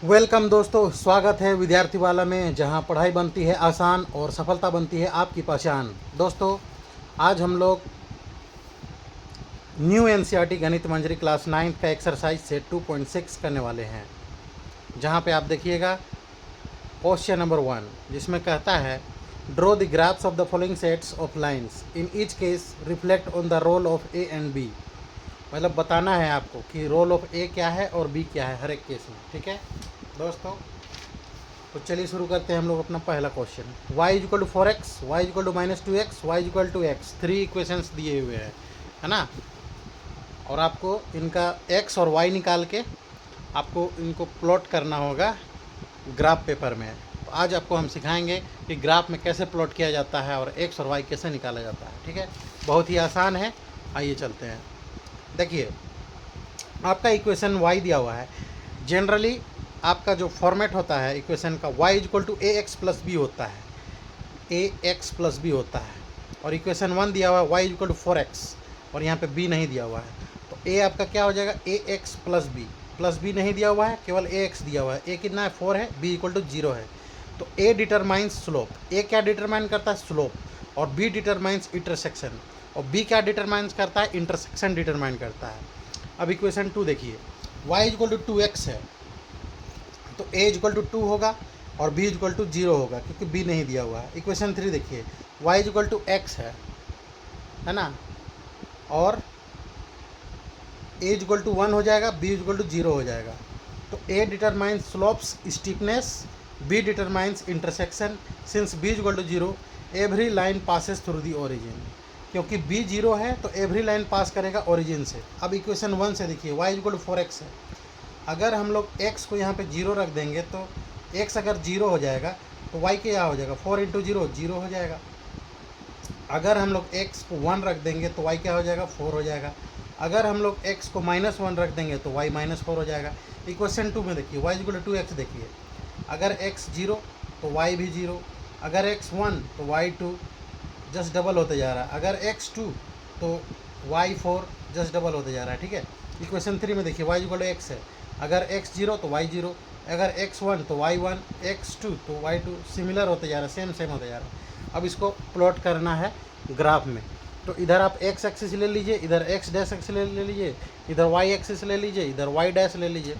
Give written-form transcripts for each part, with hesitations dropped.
Welcome दोस्तों, स्वागत है विद्यार्थी वाला में, जहां पढ़ाई बनती है आसान और सफलता बनती है आपकी पहचान। दोस्तों, आज हम लोग न्यू एनसीईआरटी गणित मंजरी क्लास 9 का एक्सरसाइज सेट 2.6 करने वाले हैं, जहां पे आप देखिएगा क्वेश्चन नंबर 1, जिसमें कहता है draw the graphs of the following sets of lines, in each case reflect on the role of a and b. मतलब बताना है आपको कि रोल ऑफ ए क्या है और बी क्या है हर एक केस में। ठीक है दोस्तों, तो चलिए शुरू करते हैं हम लोग अपना पहला question. y is equal to 4x, y is equal to -2x, y is equal to x, 3 equations दिए हुए हैं, है ना। और आपको इनका x और y निकाल के आपको इनको प्लॉट करना होगा ग्राफ पेपर में। तो आज आपको हम सिखाएंगे कि ग्राफ में कैसे प्लॉट किया जाता है और x और y कैसे निकाला जाता है। ठीक है, बहुत ही आसान है। आइए चलते हैं। देखिए, आपका इक्वेशन y दिया हुआ है। जनरली आपका जो फॉर्मेट होता है इक्वेशन का, y is equal to a x plus b होता है, ए एक्स प्लस बी होता है। और इक्वेशन 1 दिया हुआ है y is equal to 4x, और यहाँ पे b नहीं दिया हुआ है। तो a आपका क्या हो जाएगा, ए एक्स प्लस बी नहीं दिया हुआ है, केवल ए एक्स दिया हुआ है। a कितना है, 4 है, b इक्वल टू 0 है। तो a डिटरमाइंस स्लोप, a क्या डिटरमाइन करता है, स्लोप, और b डिटरमाइंस इंटरसेक्शन, और b क्या डिटरमाइंस करता है, इंटरसेक्शन डिटरमाइन करता है। अब इक्वेशन 2 देखिए, y is equal to 2x है, तो a इज इक्वल टू 2 होगा और b इज इक्वल टू 0 होगा, क्योंकि b नहीं दिया हुआ है। इक्वेशन 3 देखिए, y is equal to x है ना, और a इज इक्वल टू 1 हो जाएगा, b इज इक्वल टू 0 हो जाएगा। तो a determines slopes steepness, b determines intersection. Since b is equal to 0, every line passes through the origin. क्योंकि b 0 है तो एवरी लाइन पास करेगा ओरिजिन से। अब इक्वेशन 1 से देखिए, y is equal to 4x है। अगर हम लोग x को यहाँ पे 0 रख देंगे तो x अगर 0 हो जाएगा तो y क्या हो जाएगा, 4 इंटू 0 0 हो जाएगा। अगर हम लोग x को 1 रख देंगे तो y क्या हो जाएगा, 4 हो जाएगा। अगर हम लोग x को -1 रख देंगे तो y -4 हो जाएगा। इक्वेशन 2 में देखिए, y इक्वल टू 2x देखिए, अगर x 0 तो y भी 0, अगर x 1 तो y 2, जस्ट डबल होते जा रहा है। अगर x 2 तो y 4, जस्ट डबल होते जा रहा है। ठीक है, इक्वेशन 3 में देखिए, y इक्वल टू x है, अगर x 0 तो y 0, अगर x 1 तो y 1, x 2 तो y 2, सिमिलर होते जा रहा है, सेम होते जा रहा है। अब इसको प्लॉट करना है ग्राफ में। तो इधर आप x एक्सिस ले लीजिए, इधर x डैश एक्सिस ले लीजिए, इधर y एक्सिस ले लीजिए, इधर y डैश ले लीजिए।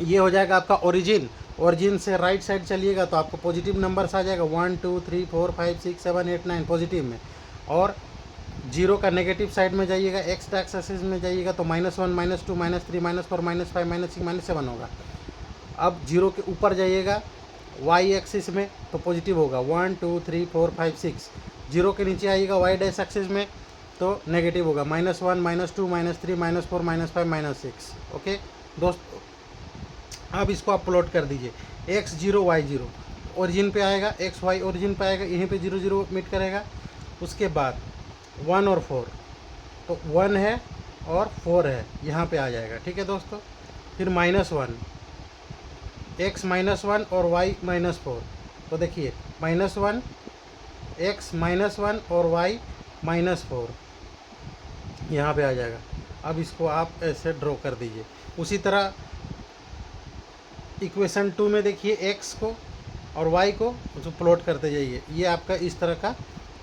ये हो जाएगा आपका ओरिजिन। ओरिजिन से राइट साइड चलिएगा तो आपको पॉजिटिव नंबर्स आ जाएगा, 1 2 3 4 5 6 7 8 9 पॉजिटिव में। और 0 का नेगेटिव साइड में जाइएगा, एक्स एक्सिस में जाइएगा तो -1 -2 -3 -4 -5 -6 -7 होगा। अब 0 के ऊपर जाइएगा वाई एक्सिस में तो पॉजिटिव होगा, 1 2 3 4 5 6। 0 के नीचे आइएगा वाई डैश एक्सिस में तो नेगेटिव होगा, -1 -2 -3 -4 -5 -6। ओके दोस्तों, अब इसको आप प्लॉट कर दीजिए, x 0 y 0 ओरिजिन पे आएगा, x y ओरिजिन पे आएगा, यहीं पे 0 0 मीट करेगा। उसके बाद 1 और 4, तो 1 है और 4 है, यहाँ पे आ जाएगा। ठीक है दोस्तों, फिर -1, x -1 और y -4, तो देखिए -1 x -1 और y -4 यहाँ पे आ जाएगा। अब इसको आप ऐसे ड्रॉ कर दीजिए। उसी तरह इक्वेशन 2 में देखिए, x को और y को जो प्लॉट करते जाइए, ये आपका इस तरह का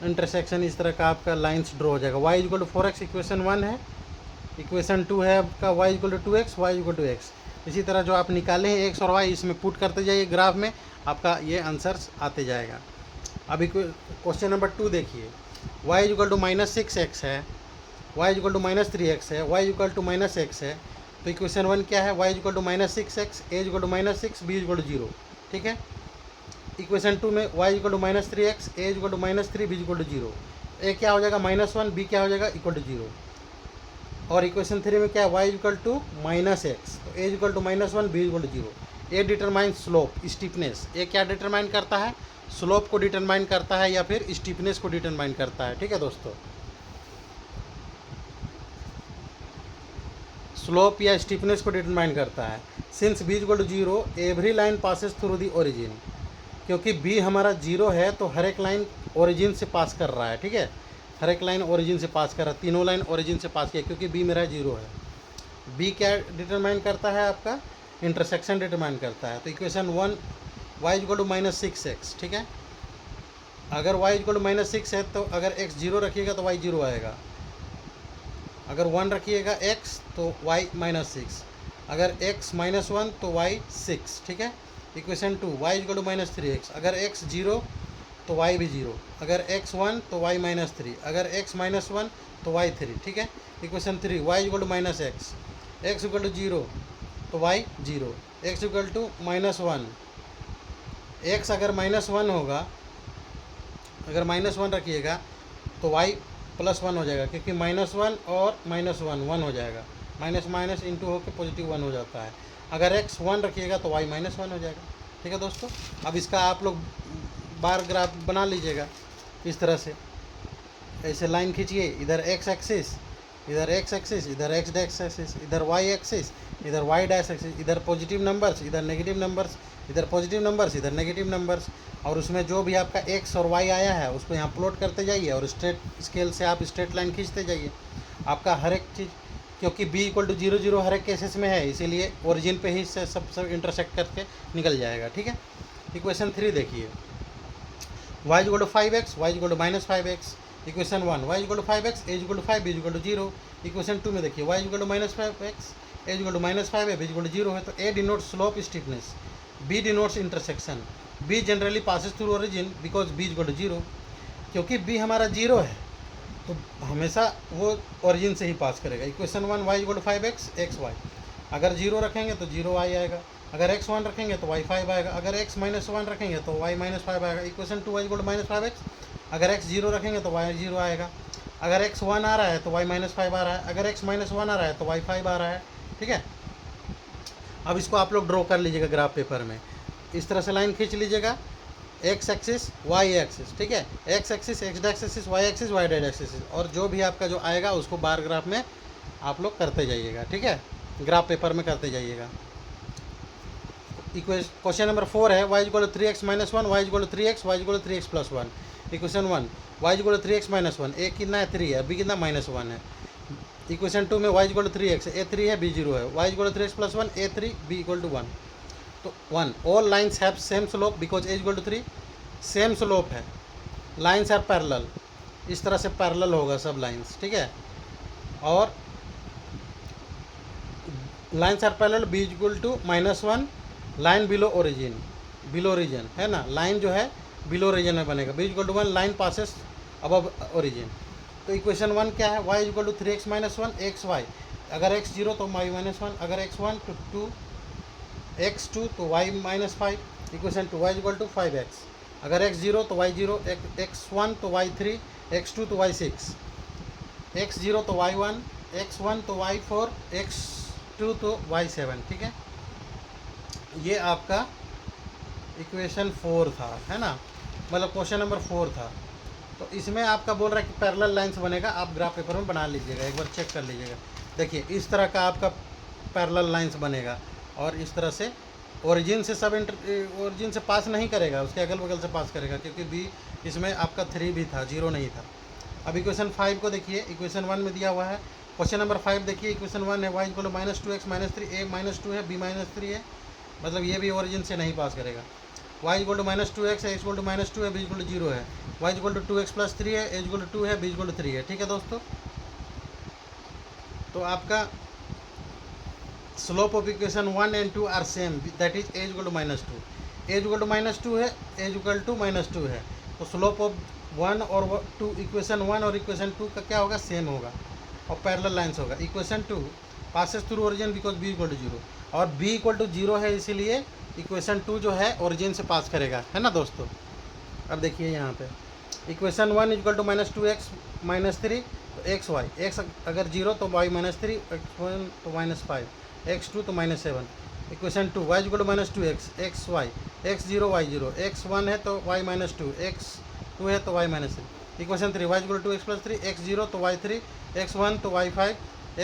इंटरसेक्शन, इस तरह का आपका लाइंस ड्रॉ हो जाएगा। y equal to 4x equation 1 है, इक्वेशन 2 है आपका y equal to 2x, y equal to x। इसी तरह जो आप निकाले हैं x और y, इसमें पुट करते जाइए ग्राफ में, आपका ये आंसर्स आते जाएगा। अब क्वेश्चन नंबर 2 देखिए, y इक्वल टू -6x है, y इक्वल टू -3x है, y इक्वल टू -x है। तो इक्वेशन 1 क्या है, y equal to -6x, a equal to -6, b equal to 0। ठीक है, इक्वेशन 2 में y equal to -3x, a equal to -3, b equal to 0। a क्या हो जाएगा, -1, b क्या हो जाएगा, इक्वल टू 0। और इक्वेशन 3 में क्या है, y इक्वल टू -x, तो a equal to -1, b equal to 0। a determine slope steepness, a क्या डिटरमाइन करता है, स्लोप को डिटरमाइन करता है या फिर स्टीपनेस को डिटरमाइन करता है। ठीक है दोस्तों, स्लोप या स्टीपनेस को डिटरमाइन करता है। Since b equal to 0, every line passes through the origin. क्योंकि b हमारा 0 है तो हर एक लाइन ओरिजिन से पास कर रहा है। ठीक है, हर एक लाइन ओरिजिन से पास कर रहा है, तीनों लाइन ओरिजिन से पास किया, क्योंकि b मेरा 0 है। b क्या डिटरमाइन करता है आपका, इंटरसेक्शन डिटरमाइन करता है। तो equation 1 y equal to -6x, ठीक है। अगर y इक्वल टू -6 है तो अगर x 0 रखिएगा तो y 0 आएगा, अगर 1 रखिएगा x तो y -6, अगर x -1 तो y 6, ठीक है। Equation 2 y equal to -3x, अगर x 0 तो y भी 0, अगर x 1 तो y -3, अगर x -1 तो y 3, ठीक है। Equation 3 y equal to -x, x equal to 0 तो y 0, x equal to -1, x अगर -1 होगा, अगर -1 रखिएगा तो y +1 हो जाएगा, क्योंकि -1 और -1 1 हो जाएगा, माइनस माइनस इंटू होकर पॉजिटिव 1 हो जाता है। अगर x 1 रखिएगा तो y -1 हो जाएगा, ठीक है दोस्तों। अब इसका आप लोग बार ग्राफ बना लीजिएगा इस तरह से, ऐसे लाइन खींचिए, इधर x एक्सिस, इधर x एक्सिस, इधर x डैश एक्सिस, इधर y एक्सिस, इधर y डैश एक्सिस, इधर पॉजिटिव नंबर्स, इधर नेगेटिव नंबर्स, इधर पॉजिटिव नंबर्स, इधर नेगेटिव नंबर्स, और उसमें जो भी आपका x और y आया है उसको यहाँ प्लॉट करते जाइए और स्ट्रेट स्केल से आप स्ट्रेट लाइन खींचते जाइए। आपका हर एक चीज़, क्योंकि b इक्वल टू 0 0 हर एक केसेस में है, इसीलिए ओरिजिन पे ही से सब इंटरसेक्ट करके निकल जाएगा, ठीक है। इक्वेशन 3 देखिए, y equal to 5x, y equal to -5x। Equation 1 y equal to 5x, a equal to 5, b equal to 0। Equation 2 में देखिए y equal to -5x, a equal to -5 है, b इक्वल टू 0 है। तो a denotes slope steepness, b denotes intersection, b generally passes through origin because b equal to 0, क्योंकि b हमारा 0 है तो हमेशा वो ओरिजिन से ही पास करेगा। Equation 1 y equal to 5x x y, अगर 0 रखेंगे तो 0 y आएगा, अगर x 1 रखेंगे तो y 5 आएगा, अगर x -1 रखेंगे तो y -5 आएगा। Equation 2 y equal to -5x, अगर x 0 रखेंगे तो y 0 आएगा, अगर x 1 आ रहा है तो y -5 आ रहा है, अगर x -1 आ रहा है तो y 5 आ रहा है, ठीक है। अब इसको आप लोग ड्रॉ कर लीजिएगा ग्राफ पेपर में, इस तरह से लाइन खींच लीजिएगा, एक्स एक्सिस वाई एक्सिस, ठीक है, x axis x dash axis, y axis y dash axis, और जो भी आपका जो आएगा उसको बार ग्राफ में आप लोग करते जाइएगा, ठीक है, ग्राफ पेपर में करते जाइएगा। क्वेश्चन नंबर 4 है y equal to 3x -1, y equal to 3x, y equal to 3x + 1। Equation 1 y equal to 3x -1, a कितना है 3 है, b कितना -1 है। इक्वेशन 2 में y equal to 3x, a 3 है, b 0 है, y equal to 3x + 1, a 3, b equal to 1। तो 1 all lines have same slope because a equal to 3, same slope है, लाइन्स आर पैरेलल, इस तरह से पैरेलल होगा सब लाइन्स, ठीक है। और lines are parallel, b equal to -1, line below origin, below region है ना, लाइन जो है बिलो रीजन में बनेगा, b equal to 1, line passes above origin. तो इक्वेशन 1 क्या है, y equal to 3x -1 x y, अगर x 0 तो y -1, अगर x 1 तो 2, x 2 तो y -5। Equation 2 y equal to 5x, अगर x 0 तो y 0, x 1 तो y 3, x 2 तो y 6, x 0 तो y 1, x 1 तो y 4, x 2 तो y 7, ठीक है। ये आपका इक्वेशन 4 था, है ना, मतलब क्वेश्चन नंबर 4 था। तो इसमें आपका बोल रहा है कि पैरेलल लाइन्स बनेगा, आप ग्राफ पेपर में बना लीजिएगा, एक बार चेक कर लीजिएगा। देखिए इस तरह का आपका पैरेलल लाइन्स बनेगा, और इस तरह से ओरिजिन से सब ओरिजिन से पास नहीं करेगा, उसके अगल बगल से पास करेगा, क्योंकि बी इसमें आपका 3 भी था, 0 नहीं था। अब इक्वेशन 5 को देखिए, इक्वेशन 1 में दिया हुआ है। क्वेश्चन नंबर 5 देखिए, इक्वेशन 1 है y equal to -2x -3, a -2 है, b -3 है, मतलब ये भी ओरिजिन से नहीं पास करेगा। y इक्वल टू -2x है, x इक्वल टू -2 है, b इक्वल टू 0 है, y इक्वल टू 2x + 3 है, a इक्वल टू 2 है, b इक्वल टू 3 है, ठीक है दोस्तों। तो आपका slope of equation 1 and 2 are same, that is a equal to -2, a equal to -2 है, a इक्वल टू -2 है, तो स्लोप ऑफ 1 और 2, इक्वेशन 1 और इक्वेशन 2 का क्या होगा, सेम होगा, और पैरेलल लाइन्स होगा। Equation 2 passes through origin because b equal to 0, और b इक्वल टू 0 है, इसीलिए इक्वेशन 2 जो है ओरिजिन से पास करेगा, है ना दोस्तों। अब देखिए यहाँ पे इक्वेशन 1 इक्वल टू -2x -3, तो एक्स वाई, एक्स अगर 0 तो y -3, x 1 तो -5, x 2 तो -7। Equation 2 y equal to -2x x y, x 0 y 0, x 1 है तो y -2, x 2 है तो y -3। Equation 3 y equal to 2x + 3, x 0 तो y 3, x 1 तो y 5,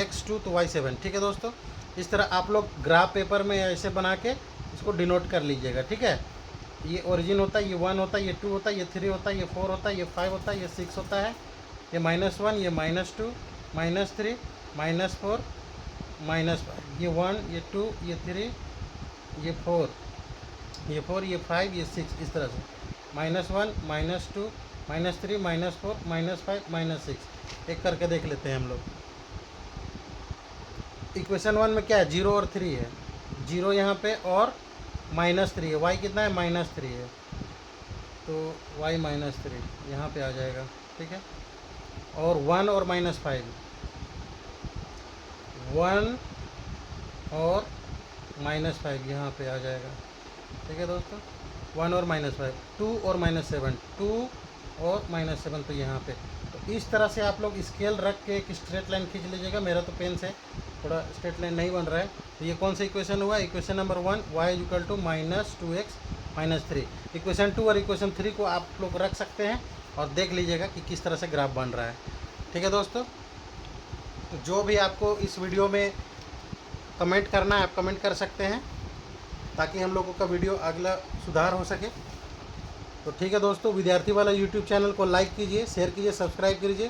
x 2 तो y 7, ठीक है दोस्तों। इस तरह आप लोग ग्राफ पेपर में ऐसे बना के इसको डिनोट कर लीजिएगा, ठीक है। ये ओरिजिन होता है, ये 1 होता है, ये 2 होता है, ये 3 होता है, ये 4 होता है, ये 5 होता है, ये 6 होता है, ये -1, ये -2, -3, -4, -5, ये 1, ये 2, ये 3, ये 4, ये 4, ये 5, ये 6, इस तरह से -1, -2, -3, -4, -5, -6 एक करके देख लेते हैं हम लोग। इक्वेशन 1 में क्या है, 0 और 3 है, 0 यहाँ पे और -3 है, y कितना है, -3 है, तो y -3 यहाँ पे आ जाएगा, ठीक है। और 1 और -5, 1 और -5 यहाँ पे आ जाएगा, ठीक है दोस्तों। 1 और -5, 2 और -7, 2 और -7 तो यहाँ पे। तो इस तरह से आप लोग स्केल रख के एक स्ट्रेट लाइन खींच लीजिएगा। मेरा तो पेन से थोड़ा स्ट्रेट लाइन नहीं बन रहा है। तो ये कौन सा इक्वेशन हुआ, equation number 1, y = -2x - 3। Equation 2 और इक्वेशन 3 को आप लोग रख सकते हैं और देख लीजिएगा कि किस तरह से ग्राफ बन रहा है, ठीक है दोस्तों। तो जो भी आपको इस वीडियो में कमेंट करना है आप कमेंट कर सकते हैं, ताकि हम लोगों का वीडियो अगला सुधार हो सके। तो ठीक है दोस्तों, विद्यार्थी वाला यूट्यूब चैनल को लाइक कीजिए, शेयर कीजिए, सब्सक्राइब कीजिए,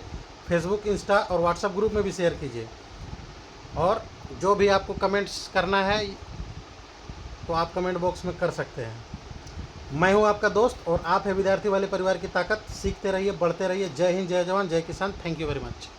फेसबुक, इंस्टा और व्हाट्सएप ग्रुप में भी शेयर कीजिए। और जो भी आपको कमेंट्स करना है तो आप कमेंट बॉक्स में कर सकते हैं। मैं हूं आपका दोस्त और आप है विद्यार्थी वाले परिवार की ताकत। सीखते रहिए, बढ़ते रहिए। जय हिंद, जय जवान, जय किसान। Thank you very much.